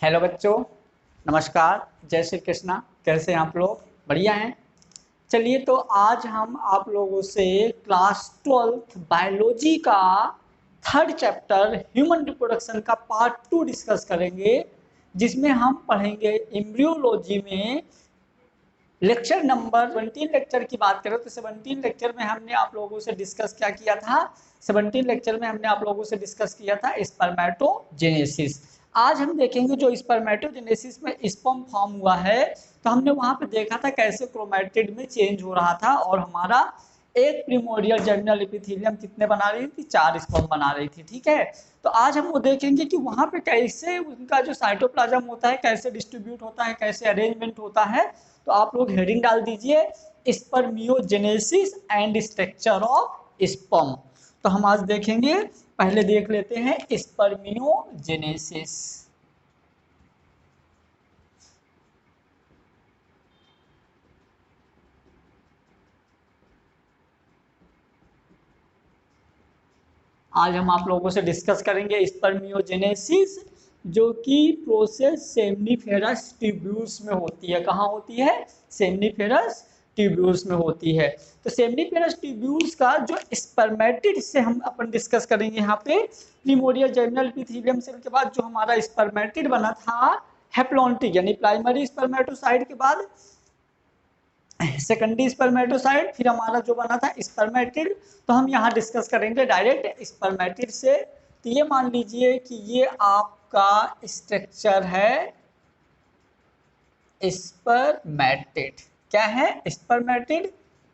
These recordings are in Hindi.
हेलो बच्चों, नमस्कार। जय श्री कृष्णा। कैसे हैं आप लोग? बढ़िया हैं। चलिए, तो आज हम आप लोगों से क्लास 12th बायोलॉजी का थर्ड चैप्टर ह्यूमन रिप्रोडक्शन का पार्ट 2 डिस्कस करेंगे, जिसमें हम पढ़ेंगे एम्ब्रियोलॉजी में लेक्चर नंबर 17 लेक्चर की बात करें तो 17 लेक्चर में हमने आप लोगों से डिस्कस क्या किया था? 17 लेक्चर में हमने आप लोगों से डिस्कस किया था स्पर्मेटोजेनेसिस। आज हम देखेंगे जो स्पर्मेटोजेनेसिस में स्पर्म फॉर्म हुआ है, तो हमने वहां पे देखा था कैसे क्रोमैटिड में चेंज हो रहा था और हमारा एक प्रिमोर्डियल जर्मिनल एपिथेलियम कितने बना रही थी? 4 स्पर्म बना रही थी। ठीक है, तो आज हम वो देखेंगे कि वहां पे कैसे उनका जो साइटोप्लाज्म होता है कैसे डिस्ट्रीब्यूट होता है, कैसे अरेंजमेंट होता है। तो आप लोग हेडिंग डाल दीजिए spermiogenesis and structure of sperm. तो हम आज देखेंगे, पहले देख लेते हैं स्पर्मियोजेनेसिस। आज हम आप लोगों से डिस्कस करेंगे स्पर्मियोजेनेसिस, जो कि प्रोसेस सेमनीफेरस ट्यूब्यूल्स में होती है। कहाँ होती है? सेमनीफेरस ट्यूब्यूल्स में होती है। तो सेमनीफेरस ट्यूब्यूल्स का जो स्पर्मेटिड से हम अपन डिस्कस करेंगे यहाँ पे। प्रिमोर्डियल जर्मिनल एपिथेलियम सेल के बाद जो हमारा स्पर्मेटिड बना था हैप्लॉन्टिक यानी प्राइमरी स्पर्मेटोसाइट के बाद सेकेंडरी स्पर्मेटोसाइट, फिर हमारा जो बना था स्पर्मेटिड। तो हम यहाँ डिस्कस करेंगे डायरेक्ट स्पर्मेटिड से। तो ये मान लीजिए कि ये आपका स्ट्रक्चर है स्पर्मेटिड। क्या है? स्पर्मेटिड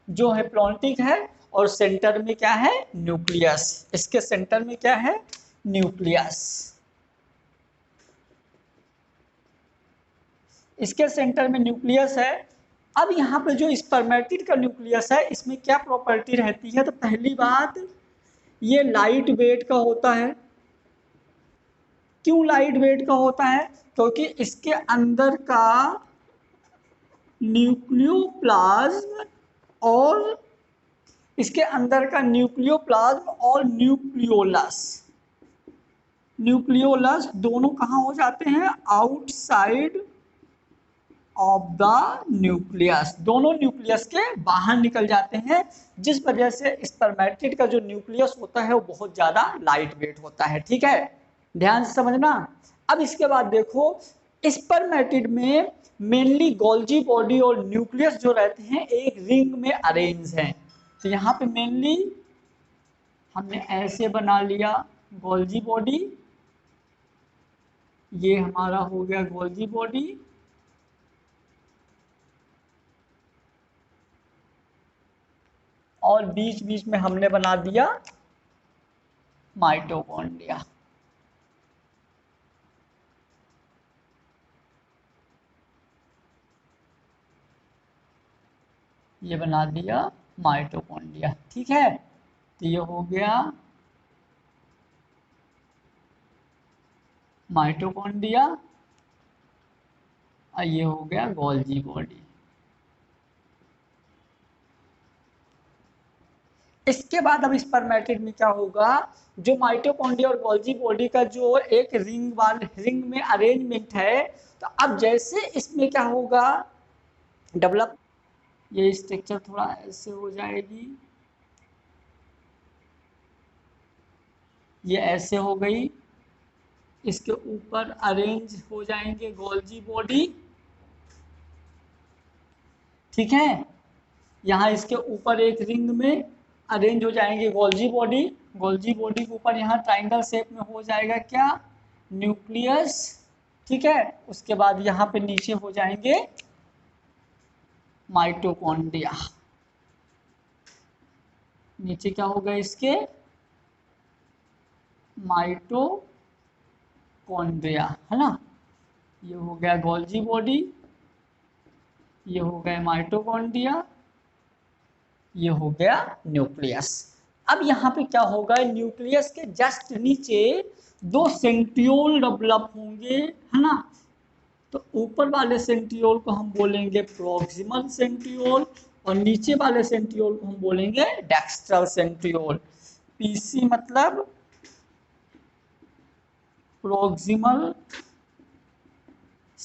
जो है प्लॉन्टिक है और सेंटर में क्या है? न्यूक्लियस। इसके सेंटर में क्या है? न्यूक्लियस। इसके सेंटर में न्यूक्लियस है। अब यहाँ पे जो स्पर्मेटिड का न्यूक्लियस है, इसमें क्या प्रॉपर्टी रहती है? तो पहली बात, ये लाइट वेट का होता है। क्यों लाइट वेट का होता है? क्योंकि इसके अंदर का न्यूक्लियोप्लाज्म और इसके अंदर का न्यूक्लियोप्लाज्म और न्यूक्लियोलस दोनों कहाँ हो जाते हैं? Outside of the nucleus. दोनों न्यूक्लियस के बाहर निकल जाते हैं, जिस वजह से स्पर्मेटिड का जो न्यूक्लियस होता है वो बहुत ज्यादा लाइट वेट होता है। ठीक है, ध्यान से समझना। अब इसके बाद देखो, स्पर्मेटिड में मेनली गोल्जी बॉडी और न्यूक्लियस जो रहते हैं एक रिंग में अरेंज हैं। तो यहाँ पे मेनली हमने ऐसे बना लिया गोल्जी बॉडी। ये हमारा हो गया गोल्जी बॉडी। और बीच बीच में हमने बना दिया माइटोकॉन्ड्रिया। ये बना दिया माइटोकॉन्ड्रिया। ठीक है, तो ये हो गया माइटोकॉन्ड्रिया और ये हो गया गोल्जी बॉडी। इसके बाद अब स्पर्मेटिड में क्या होगा? जो माइटोकॉन्ड्रिया और गोल्जी बॉडी का जो एक रिंग में अरेंजमेंट है, तो अब जैसे इसमें क्या होगा? डेवलप, ये स्ट्रक्चर थोड़ा ऐसे हो जाएगी, ये ऐसे हो गई। इसके ऊपर अरेंज हो जाएंगे गोल्जी बॉडी। ठीक है, यहाँ इसके ऊपर एक रिंग में अरेंज हो जाएंगे गोल्जी बॉडी। गोल्जी बॉडी के ऊपर यहाँ ट्राइंगल शेप में हो जाएगा क्या? न्यूक्लियस। ठीक है, उसके बाद यहाँ पे नीचे हो जाएंगे माइटोकॉन्ड्रिया। नीचे क्या होगा इसके? माइटोकॉन्ड्रिया, है ना। ये हो गया गोल्जी बॉडी, ये हो गया माइटोकॉन्ड्रिया, ये हो गया न्यूक्लियस। अब यहाँ पे क्या होगा? न्यूक्लियस के जस्ट नीचे दो सेंट्रियोल डेवलप होंगे, है ना। तो ऊपर वाले सेंट्रियोल को हम बोलेंगे प्रोक्सिमल सेंट्रियोल और नीचे वाले सेंट्रियोल को हम बोलेंगे डेक्स्ट्रल सेंट्रियोल। पीसी मतलब प्रोक्सिमल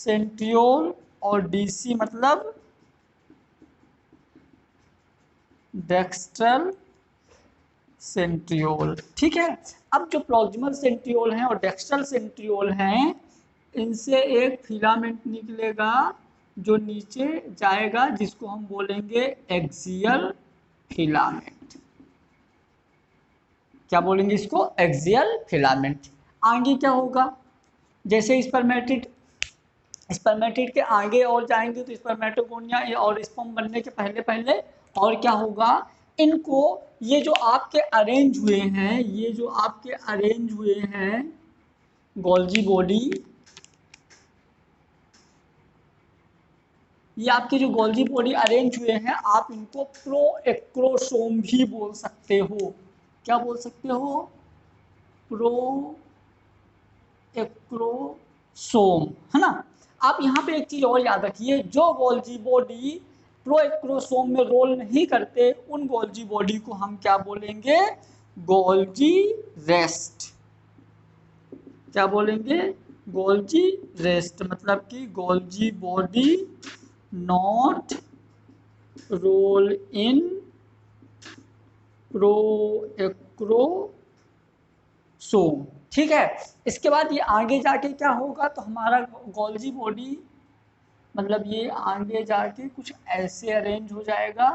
सेंट्रियोल और डीसी मतलब डेक्स्ट्रल सेंट्रियोल। ठीक है, अब जो प्रॉक्सिमल सेंट्रियोल हैं और डेक्स्ट्रल सेंट्रियोल हैं, इनसे एक फिलामेंट निकलेगा जो नीचे जाएगा, जिसको हम बोलेंगे एक्सियल फिलामेंट। क्या बोलेंगे इसको? Axial filament. आगे क्या होगा? जैसे स्पर्मेटिड के आगे और जाएंगे तो स्पर्मेटोगोनिया और स्पर्म बनने के पहले पहले और क्या होगा, इनको ये जो आपके अरेंज हुए हैं, ये जो आपके अरेंज हुए हैं गोल्जी बॉडी, ये आपके जो गोल्जी बॉडी अरेंज हुए हैं, आप इनको प्रोएक्रोसोम भी बोल सकते हो। क्या बोल सकते हो? प्रोएक्रोसोम, है ना। आप यहाँ पे एक चीज और याद रखिए, जो गोल्जी बॉडी प्रोएक्रोसोम में रोल नहीं करते, उन गोल्जी बॉडी को हम क्या बोलेंगे? Golgi rest. क्या बोलेंगे? गोल्जी रेस्ट, मतलब कि Golgi body not role in proacrosome. ठीक है, इसके बाद ये आगे जाके क्या होगा, तो हमारा गोल्जी बॉडी मतलब ये आगे जाके कुछ ऐसे अरेंज हो जाएगा।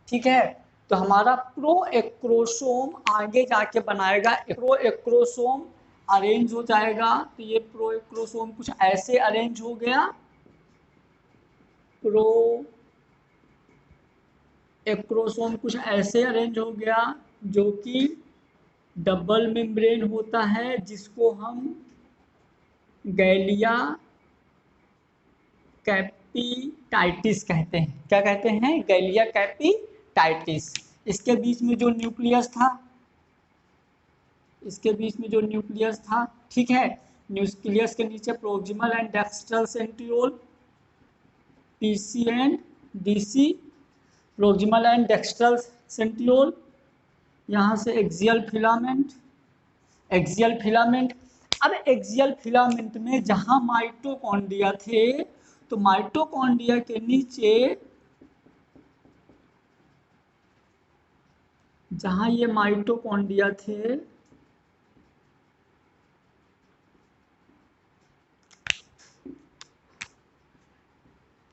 ठीक है, तो हमारा प्रोएक्रोसोम आगे जाके बनाएगा, प्रोएक्रोसोम अरेंज हो जाएगा, तो ये प्रोएक्रोसोम कुछ ऐसे अरेंज हो गया। प्रोएक्रोसोम कुछ ऐसे अरेंज हो गया जो कि डबल मेम्ब्रेन होता है, जिसको हम गैलिया कैपिटाइटिस कहते हैं। क्या कहते हैं? गैलिया कैपिटाइटिस। इसके बीच में जो न्यूक्लियस था, इसके बीच में जो न्यूक्लियस था, ठीक है, न्यूक्लियस के नीचे proximal and dextral centriole, PC and DC, proximal and dextral centriole, यहाँ से एक्सियल फिलामेंट, एक्सियल फिलामेंट। अब एक्सियल फिलामेंट में जहाँ माइटोकॉन्ड्रिया थे, तो माइटोकॉन्ड्रिया के नीचे जहाँ ये माइटोकॉन्ड्रिया थे,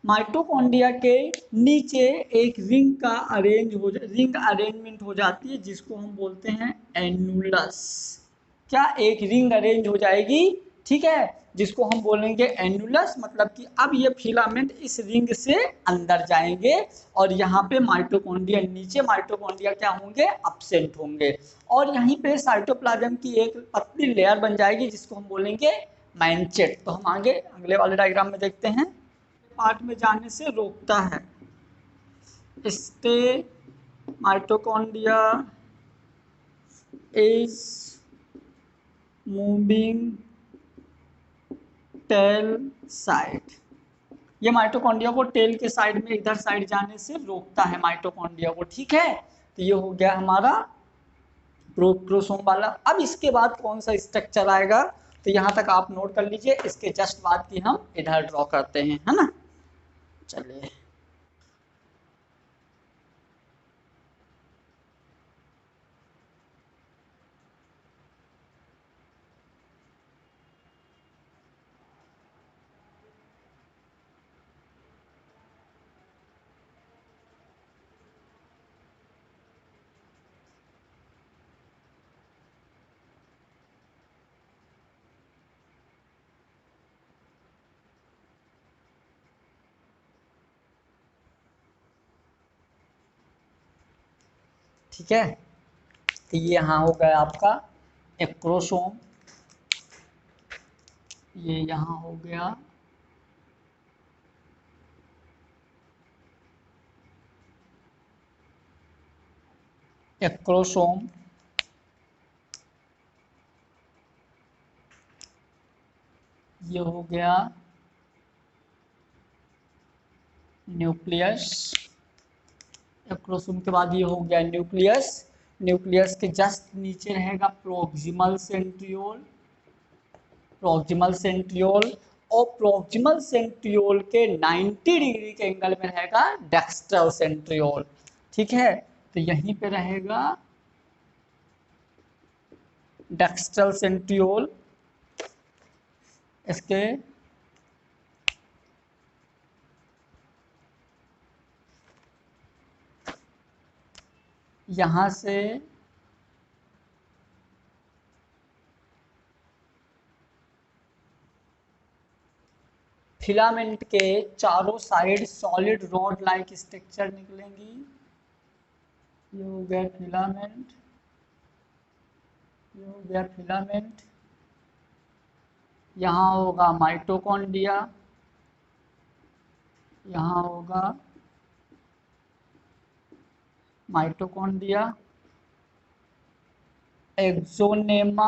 माइटोकॉन्ड्रिया के नीचे एक रिंग का रिंग अरेंजमेंट हो जाती है, जिसको हम बोलते हैं एनुलस। क्या? एक रिंग अरेंज हो जाएगी, ठीक है, जिसको हम बोलेंगे एनुलस। मतलब कि अब ये फिलामेंट इस रिंग से अंदर जाएंगे और यहाँ पे माइटोकॉन्ड्रिया, नीचे माइटोकॉन्ड्रिया क्या होंगे? एब्सेंट होंगे, और यहीं पे साइटोप्लाज्म की एक पतली लेयर बन जाएगी, जिसको हम बोलेंगे मैंचेट। तो हम आगे अगले वाले डायग्राम में देखते हैं। पार्ट में जाने से रोकता है। Stay mitochondria is moving tail side. ये माइटोकॉन्ड्रिया को टेल के साइड में इधर साइड जाने से रोकता है माइटोकॉन्ड्रिया को। ठीक है, तो ये हो गया हमारा प्रोक्रोसोम वाला। अब इसके बाद कौन सा स्ट्रक्चर आएगा, तो यहाँ तक आप नोट कर लीजिए, इसके जस्ट बाद की हम इधर ड्रॉ करते हैं, है ना। चलिए, ठीक है, तो ये यहाँ हो गया आपका एक्रोसोम, ये यहाँ हो गया एक्रोसोम, ये हो गया न्यूक्लियस। एक्रोसोम के बाद ये हो गया न्यूक्लियस। न्यूक्लियस के जस्ट नीचे रहेगा प्रोक्सिमल सेंट्रियोल, प्रॉक्सिमल सेंट्रियोल, और प्रॉक्सिमल सेंट्रियोल के 90 डिग्री के एंगल में रहेगा डेक्स्ट्रल सेंट्रियोल। ठीक है, तो यहीं पे रहेगा डेक्स्ट्रल सेंट्रियोल। इसके यहाँ से फिलामेंट के चारों side solid rod like structure निकलेंगी। ये हो गया फिलामेंट, ये हो गया फिलामेंट। यहाँ होगा माइटोकॉन्ड्रिया, यहाँ होगा माइटोकॉन्ड्रिया, एक्सोनेमा,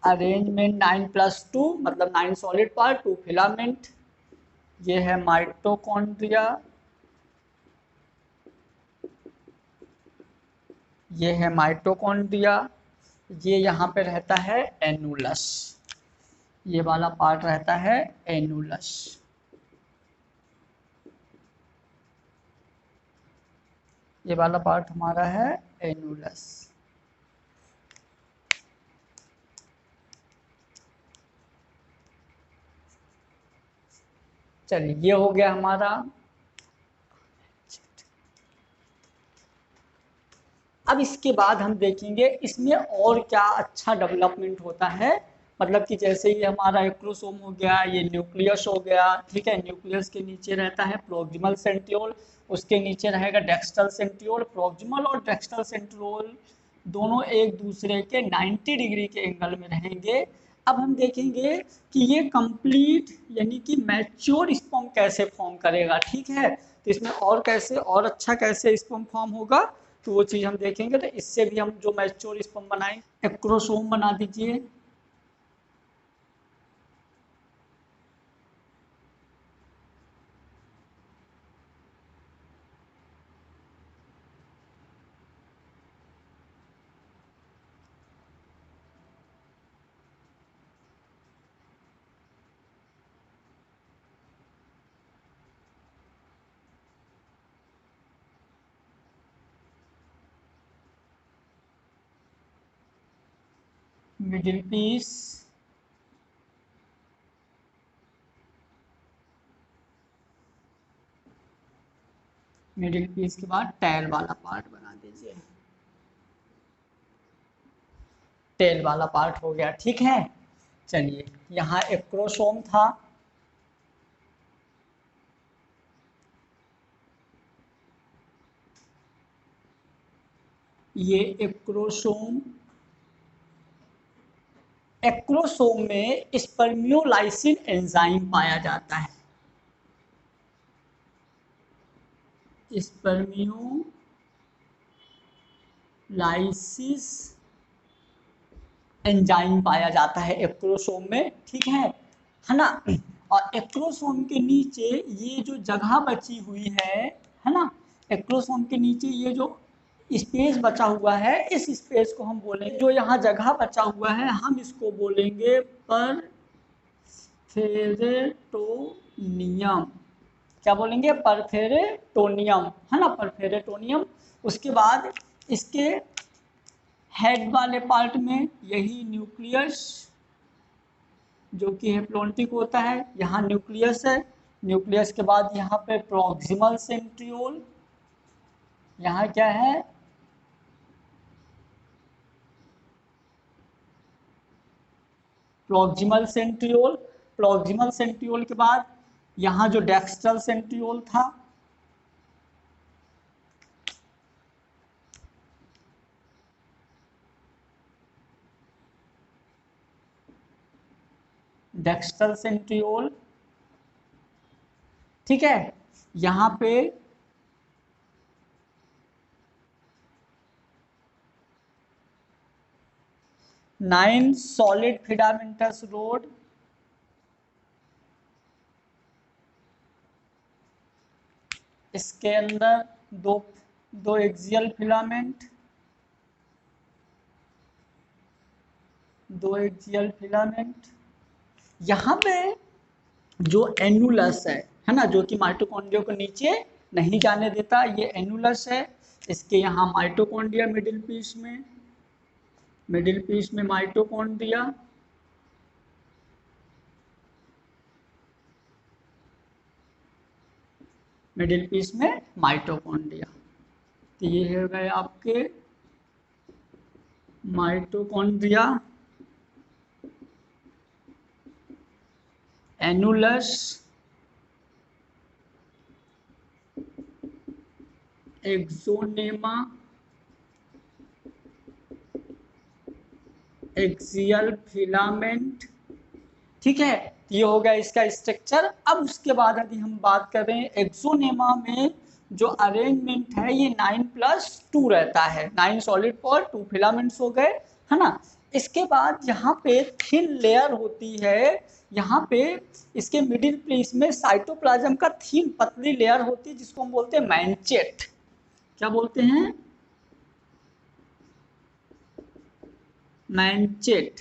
अरेंजमेंट 9+2 मतलब 9 सॉलिड पार्ट 2 फिलामेंट। ये है माइटोकॉन्ड्रिया, ये है माइटोकॉन्ड्रिया, ये यहाँ पे रहता है एनुलस, ये वाला पार्ट रहता है एनुलस। ये वाला पार्ट हमारा है एनुलस। चलिए, ये हो गया हमारा। अब इसके बाद हम देखेंगे इसमें और क्या अच्छा डेवलपमेंट होता है। मतलब कि जैसे ये हमारा एक्रोसोम हो गया, ये न्यूक्लियस हो गया, ठीक है। न्यूक्लियस के नीचे रहता है प्रॉक्सिमल सेंट्रियोल, उसके नीचे रहेगा डेक्स्ट्रल सेंट्रियोल। प्रॉक्सिमल और डेक्स्ट्रल सेंट्रियोल दोनों एक दूसरे के 90 डिग्री के एंगल में रहेंगे। अब हम देखेंगे कि ये कंप्लीट यानी कि मैच्योर स्पर्म कैसे फॉर्म करेगा, ठीक है। तो इसमें और कैसे और अच्छा कैसे स्पर्म फॉर्म होगा, तो वो चीज़ हम देखेंगे। तो इससे भी हम जो मैच्योर स्पर्म बनाएंगे, एक्रोसोम बना दीजिए। मिडिल पीस, मिडिल पीस के बाद टेल वाला पार्ट बना दीजिए। टेल वाला पार्ट हो गया, ठीक है। चलिए, यहाँ एक्रोसोम था, ये एक्रोसोम। एक्रोसोम में स्पर्मियोलाइसिन एंजाइम पाया जाता है। स्पर्मियोलाइसिस एंजाइम पाया जाता है एक्रोसोम में, ठीक है ना। और एक्रोसोम के नीचे ये जो जगह बची हुई है ना, एक्रोसोम के नीचे ये जो स्पेस बचा हुआ है, इस स्पेस को हम बोलेंगे, जो यहाँ जगह बचा हुआ है हम इसको बोलेंगे परफेरेटोनियम। क्या बोलेंगे? परफेरेटोनियम, है ना, परफेरेटोनियम। उसके बाद इसके हेड वाले पार्ट में यही न्यूक्लियस जो कि हेप्लोन्टिक होता है, यहाँ न्यूक्लियस है। न्यूक्लियस के बाद यहाँ पे प्रॉक्सिमल सेंट्रियोल, यहाँ क्या है? Proximal centriole. प्रॉक्सिमल सेंट्रियोल के बाद यहाँ जो डेक्स्ट्रल सेंट्रियोल था, डेक्स्ट्रल सेंट्रियोल, ठीक है। यहाँ पे नाइन सॉलिड फिलामेंटस रोड, इसके अंदर दो दो एक्सियल फिलामेंट, दो एक्सियल फिलामेंट, यहाँ पे जो एनुलस है ना, जो कि माइटोकॉन्ड्रिया को नीचे नहीं जाने देता, ये एनुलस है। इसके यहाँ माइटोकॉन्ड्रिया मिडिल पीस में माइटोकॉन्ड्रिया, मिडिल पीस में माइटोकॉन्ड्रिया। तो ये हो गए आपके माइटोकॉन्ड्रिया, एनुलस, एक्सोनेमा, एक्सियल फिलामेंट। ठीक है, ये हो गया इसका स्ट्रक्चर। अब उसके बाद यदि हम बात कर रहे हैं एक्सोनेमा में जो अरेंजमेंट है ये 9+2 रहता है, 9 सॉलिड और 2 फिलामेंट्स हो गए, है ना। इसके बाद यहाँ पे थिन लेयर होती है, यहाँ पे इसके मिडिल प्लेस में साइटोप्लाज्म का थिन पतली लेयर होती है जिसको हम बोलते हैं मैंचेट। क्या बोलते हैं? मैंचेट।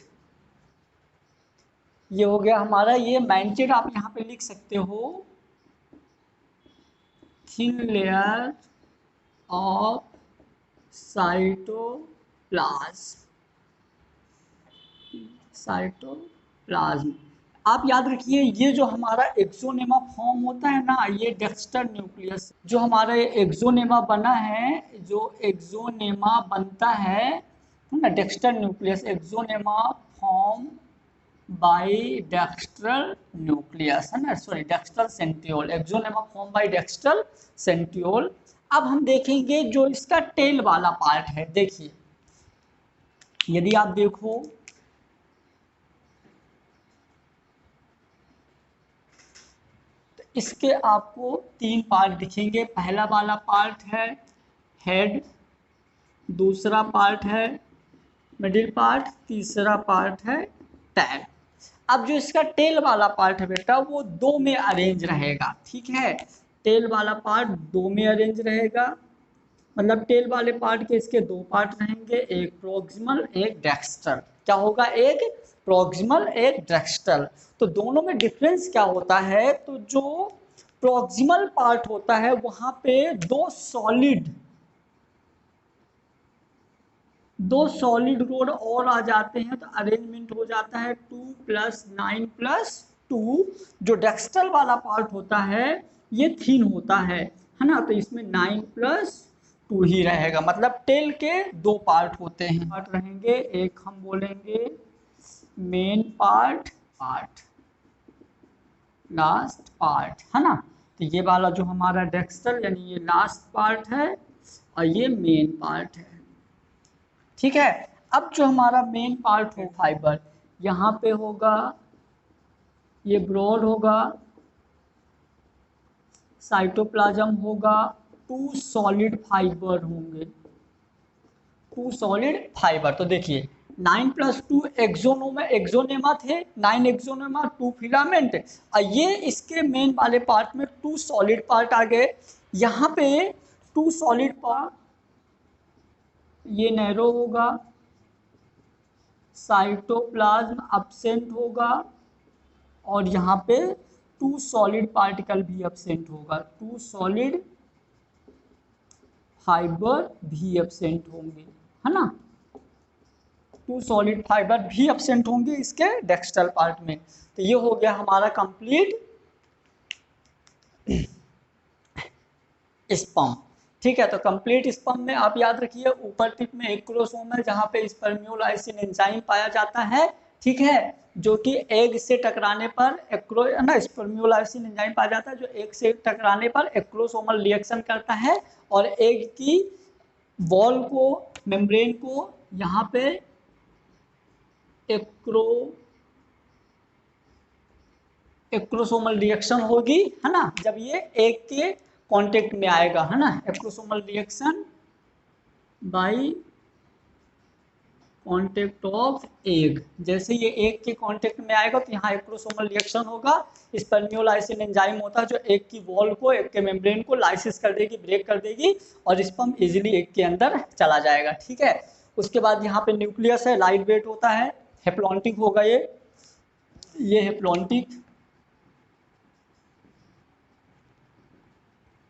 ये हो गया हमारा ये मैंचेट, आप यहाँ पे लिख सकते हो थिन लेयर ऑफ साइटोप्लाज्म। आप याद रखिए ये जो हमारा एक्सोनेमा फॉर्म होता है ना, ये डेक्स्टर न्यूक्लियस, जो हमारा एक्सोनेमा बना है, जो एक्सोनेमा बनता है ना, dexter nucleus, axonema form by dextral nucleus, है ना, sorry dextral centriole, axonema form by dextral centriole. अब हम देखेंगे जो इसका टेल वाला पार्ट है। देखिए यदि आप देखो तो इसके आपको 3 पार्ट दिखेंगे। पहला वाला पार्ट है हेड, दूसरा पार्ट है मिडिल पार्ट, तीसरा पार्ट है टेल। अब जो इसका टेल वाला पार्ट है बेटा वो 2 में अरेंज रहेगा। ठीक है, टेल वाला पार्ट 2 में अरेंज रहेगा, मतलब टेल वाले पार्ट के इसके 2 पार्ट रहेंगे, एक प्रोक्सिमल एक डेक्स्ट्रल। क्या होगा? एक प्रोक्सिमल एक डेक्स्ट्रल। तो दोनों में डिफरेंस क्या होता है? तो जो प्रोक्सिमल पार्ट होता है वहां पे दो सॉलिड रोड और आ जाते हैं, तो अरेंजमेंट हो जाता है 2 + 9+2। जो डेक्स्ट्रल वाला पार्ट होता है ये थिन होता है ना, तो इसमें 9+2 ही रहेगा। मतलब टेल के 2 पार्ट होते हैं, पार्ट रहेंगे, एक हम बोलेंगे मेन पार्ट, लास्ट पार्ट, है ना। तो ये वाला जो हमारा डेक्स्ट्रल यानी ये लास्ट पार्ट है और ये मेन पार्ट है। ठीक है, अब जो हमारा मेन पार्ट हो फाइबर, यहाँ पे होगा ये ब्रॉड होगा, साइटोप्लाज्म होगा, 2 सॉलिड फाइबर होंगे, 2 सॉलिड फाइबर। तो देखिए 9+2 एक्सोनेमा थे, 9 एक्सोनेमा 2 फिलामेंट, और ये इसके मेन वाले पार्ट में 2 सॉलिड पार्ट आ गए। यहाँ पे 2 सॉलिड पार्ट, ये नैरो होगा, साइटोप्लाज्म एब्सेंट होगा, और यहाँ पे 2 सॉलिड पार्टिकल भी एब्सेंट होगा, 2 सॉलिड फाइबर भी एब्सेंट होंगे, है ना। 2 सॉलिड फाइबर भी एब्सेंट होंगे इसके डेक्स्ट्रल पार्ट में। तो ये हो गया हमारा कंप्लीट स्पर्म। ठीक है, तो कंप्लीट स्पर्म में आप याद रखिए ऊपर टिप में एक क्रोमोसोम है जहाँ पे स्पर्मियोलाइसिन एंजाइम पाया जाता है। ठीक है, जो कि एग से टकराने पर स्पर्मियोलाइसिन एंजाइम पाया जाता है जो एग से टकराने पर एक्रोसोमल रिएक्शन करता है और एग की वॉल को, मेम्ब्रेन को यहाँ पे एक्रोसोमल रिएक्शन होगी, है ना, जब ये एग के कांटेक्ट में आएगा, है ना, acrosomal reaction by contact of egg. जैसे ये एग के कांटेक्ट में आएगा तो यहाँ एक्रोसोमल रिएक्शन होगा, स्पर्मियोलाइसिन एंजाइम होता है जो एग की वॉल को, एग के मेम्ब्रेन को लाइसिस कर देगी, ब्रेक कर देगी और स्पर्म इजीली एग के अंदर चला जाएगा। ठीक है, उसके बाद यहाँ पे न्यूक्लियस है, लाइट वेट होता है, हेप्लॉन्टिक होगा ये, ये है प्लॉन्टिक।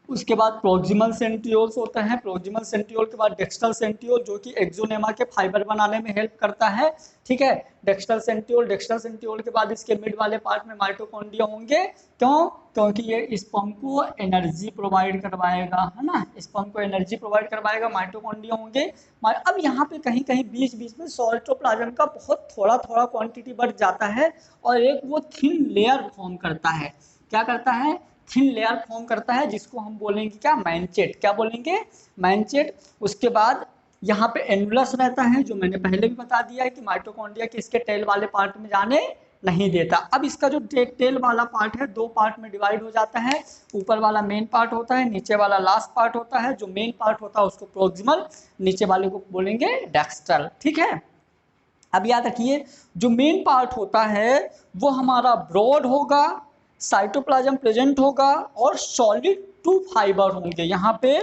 उसके बाद प्रोक्सिमल सेंट्रियोल्स होता है। प्रोक्सिमल सेंट्रियोल के बाद डेक्स्ट्रल सेंट्रियोल जो कि एक्सोनेमा के फाइबर बनाने में हेल्प करता है। ठीक है, डेक्स्ट्रल सेंट्रियोल के बाद इसके मिड वाले पार्ट में माइटोकॉन्ड्रिया होंगे। क्यों? क्योंकि ये स्पर्म को एनर्जी प्रोवाइड करवाएगा, है ना, स्पर्म को एनर्जी प्रोवाइड करवाएगा, माइटोकॉन्ड्रिया होंगे। अब यहाँ पे कहीं कहीं बीच बीच में साइटोप्लाज्म का बहुत थोड़ा थोड़ा क्वांटिटी बढ़ जाता है और एक वो थिन लेयर फॉर्म करता है। क्या करता है? थिन लेयर फॉर्म करता है, जिसको हम बोलेंगे क्या? मैंचेट। क्या बोलेंगे? मैंचेट। उसके बाद यहाँ पे एनुलस रहता है, जो मैंने पहले भी बता दिया है कि माइटोकॉन्ड्रिया के इसके टेल वाले पार्ट में जाने नहीं देता। अब इसका जो टेल वाला पार्ट है दो पार्ट में डिवाइड हो जाता है। ऊपर वाला मेन पार्ट होता है, नीचे वाला लास्ट पार्ट होता है। जो मेन पार्ट होता है उसको प्रोक्सिमल, नीचे वाले को बोलेंगे डेक्स्ट्रल। ठीक है, अब याद रखिए जो मेन पार्ट होता है वो हमारा ब्रॉड होगा, साइटोप्लाज्म प्रेजेंट होगा और सॉलिड 2 फाइबर होंगे। यहाँ पे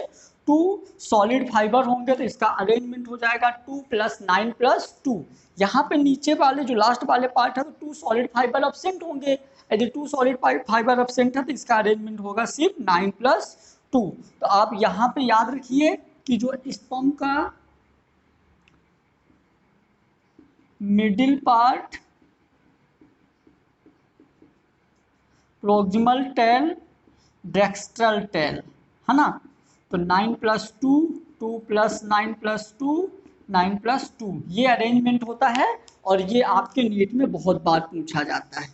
2 सॉलिड फाइबर होंगे तो इसका अरेंजमेंट हो जाएगा 2 + 9 + 2। यहाँ पे नीचे वाले जो लास्ट वाले पार्ट है तो 2 सॉलिड फाइबर एब्सेंट होंगे। यदि 2 सॉलिड फाइबर एब्सेंट है तो इसका अरेंजमेंट होगा सिर्फ 9 + 2। तो आप यहाँ पे याद रखिए कि जो स्पर्म का middle part, proximal tail, dextral tail, है ना, तो 9 + 2, 2 + 9 + 2, 9 + 2 ये अरेंजमेंट होता है और ये आपके नीट में बहुत बार पूछा जाता है।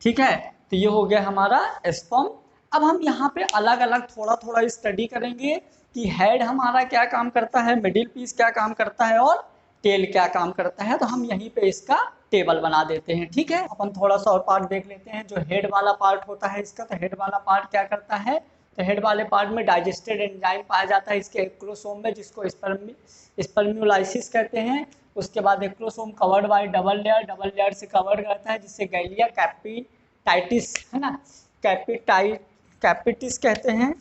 ठीक है, तो ये हो गया हमारा स्पर्म। अब हम यहाँ पे अलग अलग थोड़ा थोड़ा स्टडी करेंगे कि हेड हमारा क्या काम करता है, मिडिल पीस क्या काम करता है और टेल क्या काम करता है। तो हम यहीं पे इसका टेबल बना देते हैं। ठीक है, अपन थोड़ा सा और पार्ट देख लेते हैं। जो हेड वाला पार्ट होता है इसका, तो हेड वाला पार्ट क्या करता है? तो हेड वाले पार्ट में डाइजेस्टेड एंजाइम पाया जाता है इसके एक्रोसोम में, जिसको स्पर्म्योलाइसिस कहते हैं। उसके बाद acrosome covered by double layer से कवर्ड करता है, जिससे गैलिया कैपिटाइटिस, है ना, कैपिटिस कहते हैं।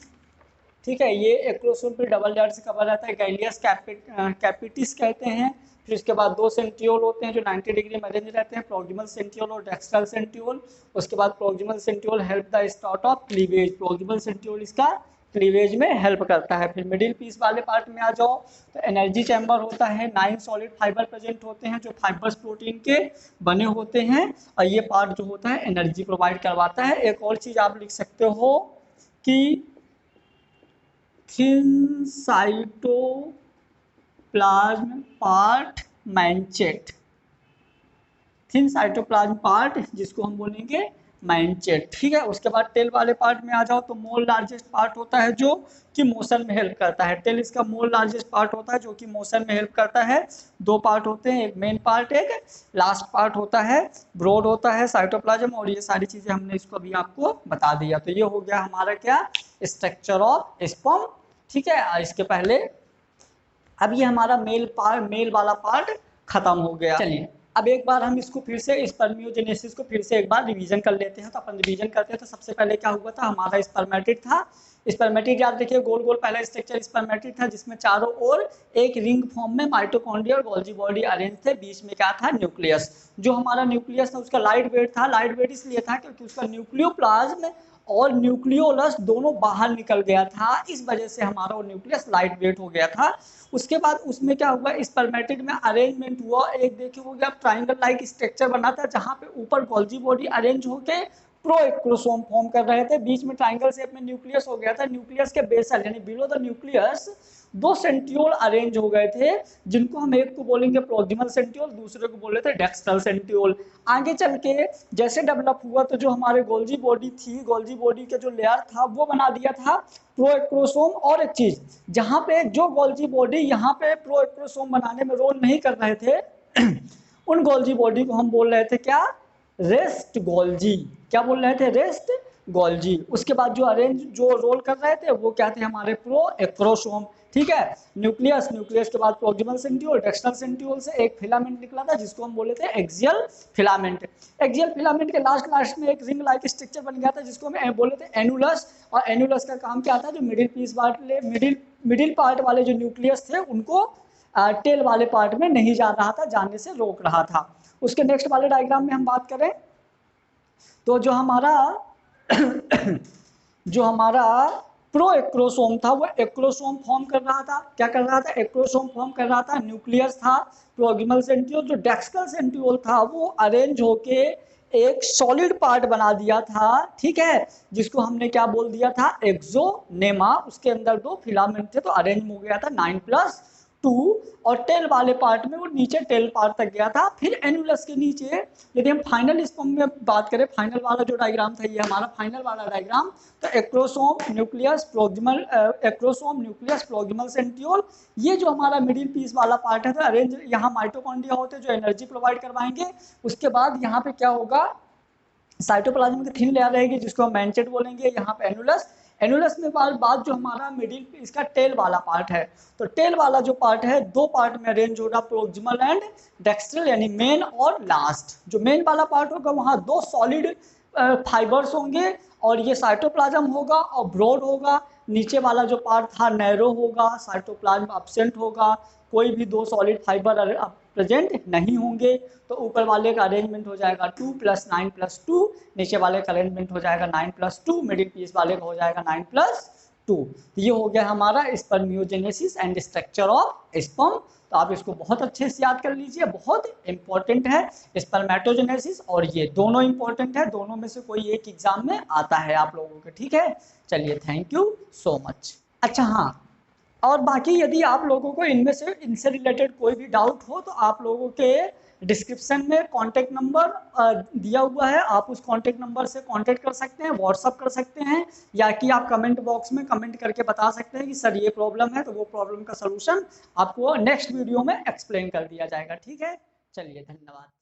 ठीक है, ये एक्रोसोम पे डबल लेयर से कवर रहता है, गैलियस कैपिटिस कहते हैं। फिर उसके बाद 2 सेंट्रियोल होते हैं जो 90 डिग्री में अरेंज रहते हैं, प्रोक्सिमल सेंट्रियोल और डेक्स्ट्रल सेंट्रियोल। उसके बाद proximal centriole help the start of cleavage, proximal centriole इसका क्लीवेज में हेल्प करता है। फिर मिडिल पीस वाले पार्ट में आ जाओ तो एनर्जी चैम्बर होता है, 9 सॉलिड फाइबर प्रेजेंट होते हैं जो फाइबर्स प्रोटीन के बने होते हैं और ये पार्ट जो होता है एनर्जी प्रोवाइड करवाता है। एक और चीज़ आप लिख सकते हो कि thin cytoplasm part manchette, thin cytoplasm part जिसको हम बोलेंगे मैंचेट। ठीक है, उसके बाद टेल वाले पार्ट में आ जाओ तो मोल लार्जेस्ट पार्ट होता है जो कि मोशन में हेल्प करता है। टेल इसका मोल लार्जेस्ट पार्ट होता है जो कि मोशन में हेल्प करता है। 2 पार्ट होते हैं, एक मेन पार्ट एक लास्ट पार्ट होता है, ब्रॉड होता है साइटोप्लाज्म, और ये सारी चीज़ें हमने इसको अभी आपको बता दिया। तो ये हो गया हमारा क्या? Structure of sperm. ठीक है, इसके पहले अब ये हमारा मेल वाला पार्ट खत्म हो गया। चलिए अब एक बार हम इसको फिर से स्पर्मियोजेनेसिस को फिर से एक बार रिवीजन कर लेते हैं। तो अपन रिवीजन करते हैं तो सबसे पहले क्या हुआ था, हमारा स्पर्मेटिड था। स्पर्मेटिड याद देखिए गोल गोल पहला स्ट्रक्चर स्पर्मेटिड था, जिसमें चारों ओर एक रिंग फॉर्म में माइटोकॉन्ड्रिया और गोल्जी बॉडी अरेंज थे। बीच में क्या था? न्यूक्लियस। जो हमारा न्यूक्लियस था उसका लाइट वेट था। लाइट वेट इसलिए था क्योंकि उसका न्यूक्लियोप्लाज्म और न्यूक्लियोलस दोनों बाहर निकल गया था, इस वजह से हमारा वो न्यूक्लियस लाइट वेट हो गया था। उसके बाद उसमें क्या हुआ, स्पर्मेटिड में अरेंजमेंट हुआ, एक देखिए हो गया ट्राइंगल लाइक स्ट्रक्चर बना था, जहाँ पे ऊपर गोल्जी बॉडी अरेंज होके प्रोएक्रोसोम फॉर्म कर रहे थे, बीच में ट्राइंगल शेप में न्यूक्लियस हो गया था। न्यूक्लियस के बेसल यानी below the nucleus 2 centriole arrange हो गए थे, जिनको हम एक को बोलेंगे प्रोक्सिमल सेंट्रियोल, दूसरे को बोले थे डेक्स्ट्रल सेंट्रियोल। आगे चल के जैसे डेवलप हुआ तो जो हमारे गोल्जी बॉडी थी, गोल्जी बॉडी के जो लेयर था वो बना दिया था प्रोएक्रोसोम। और एक चीज, जहाँ पे जो गोल्जी बॉडी यहाँ पे प्रोएक्रोसोम बनाने में रोल नहीं कर रहे थे उन गोल्जी बॉडी को हम बोल रहे थे क्या? Rest Golgi. क्या बोल रहे थे? Rest Golgi. उसके बाद जो रोल कर रहे थे वो क्या थे? हमारे प्रोएक्रोसोम। ठीक है, न्यूक्लियस के बाद प्रोक्सिमल सेंट्रियोल, डेक्स्ट्रल सेंट्रियोल से एक फिलामेंट निकला था जिसको हम बोले थे एक्सियल फिलामेंट। एक्सियल फिलामेंट के लास्ट में एक रिंग लाइक स्ट्रक्चर बन गया था जिसको हम बोले थे एनुलस। और एनुलस का काम क्या था? जो मिडिल पार्ट वाले जो न्यूक्लियस थे उनको टेल वाले पार्ट में नहीं जा रहा था, जाने से रोक रहा था। उसके नेक्स्ट वाले डायग्राम में हम बात करें तो जो हमारा प्रो एक्रोसोम था वो एक्रोसोम फॉर्म कर रहा था। क्या कर रहा था? एक्रोसोम फॉर्म कर रहा था। न्यूक्लियस था प्रोक्सिमल सेंट्रियोल। जो डेक्स्ट्रल सेंट्रियोल था वो अरेंज होके एक सॉलिड पार्ट बना दिया था, ठीक है, जिसको हमने क्या बोल दिया था? एक्सोनेमा। उसके अंदर 2 फिलामेंट थे तो अरेंज हो गया था 9+2। और टेल वाले पार्ट में वो नीचे टेल पार्ट तक गया था। फिर एनुलस के नीचे यदि हम फाइनल स्पर्म में बात करें, फाइनल वाला जो डायग्राम था ये हमारा फाइनल वाला डायग्राम, तो acrosome nucleus proximal, acrosome nucleus proximal centriole, ये जो हमारा मिडिल पीस वाला पार्ट है तो अरेंज, यहाँ माइटोकॉन्ड्रिया होते हैं जो एनर्जी प्रोवाइड करवाएंगे। उसके बाद यहाँ पे क्या होगा? साइटोप्लाज्म की थिन लेयर रहेगी जिसको हम मैंचेट बोलेंगे। यहाँ पे एनुलस, एनुलस में बाद जो हमारा मिडिल इसका टेल वाला पार्ट है, तो टेल वाला जो पार्ट है 2 पार्ट में अरेंज होगा, प्रोक्सिमल एंड डेक्स्ट्रल, यानी मेन और लास्ट। जो मेन वाला पार्ट होगा वहाँ 2 सॉलिड फाइबर्स होंगे और ये साइटोप्लाज्म होगा और ब्रॉड होगा। नीचे वाला जो पार्ट था नैरो होगा, साइटोप्लाज्म एब्सेंट होगा, कोई भी 2 सॉलिड फाइबर प्रेजेंट नहीं होंगे। तो ऊपर वाले का अरेंजमेंट हो जाएगा 2 + 9+2, नीचे वाले का अरेंजमेंट हो जाएगा 9+2, मिडिल पीस वाले का हो जाएगा 9+2। ये हो गया हमारा spermiogenesis and structure of sperm. तो आप इसको बहुत अच्छे से याद कर लीजिए, बहुत इंपॉर्टेंट है स्पर्मेटोजेनेसिस, और ये दोनों इंपॉर्टेंट है, दोनों में से कोई एक एग्जाम में आता है आप लोगों के, ठीक है। चलिए, थैंक यू सो मच। अच्छा हाँ, और बाकी यदि आप लोगों को इनसे रिलेटेड कोई भी डाउट हो तो आप लोगों के डिस्क्रिप्शन में कॉन्टैक्ट नंबर दिया हुआ है, आप उस कॉन्टैक्ट नंबर से कॉन्टैक्ट कर सकते हैं, व्हाट्सअप कर सकते हैं, या कि आप कमेंट बॉक्स में कमेंट करके बता सकते हैं कि सर ये प्रॉब्लम है, तो वो प्रॉब्लम का सलूशन आपको नेक्स्ट वीडियो में एक्सप्लेन कर दिया जाएगा, ठीक है। चलिए, धन्यवाद।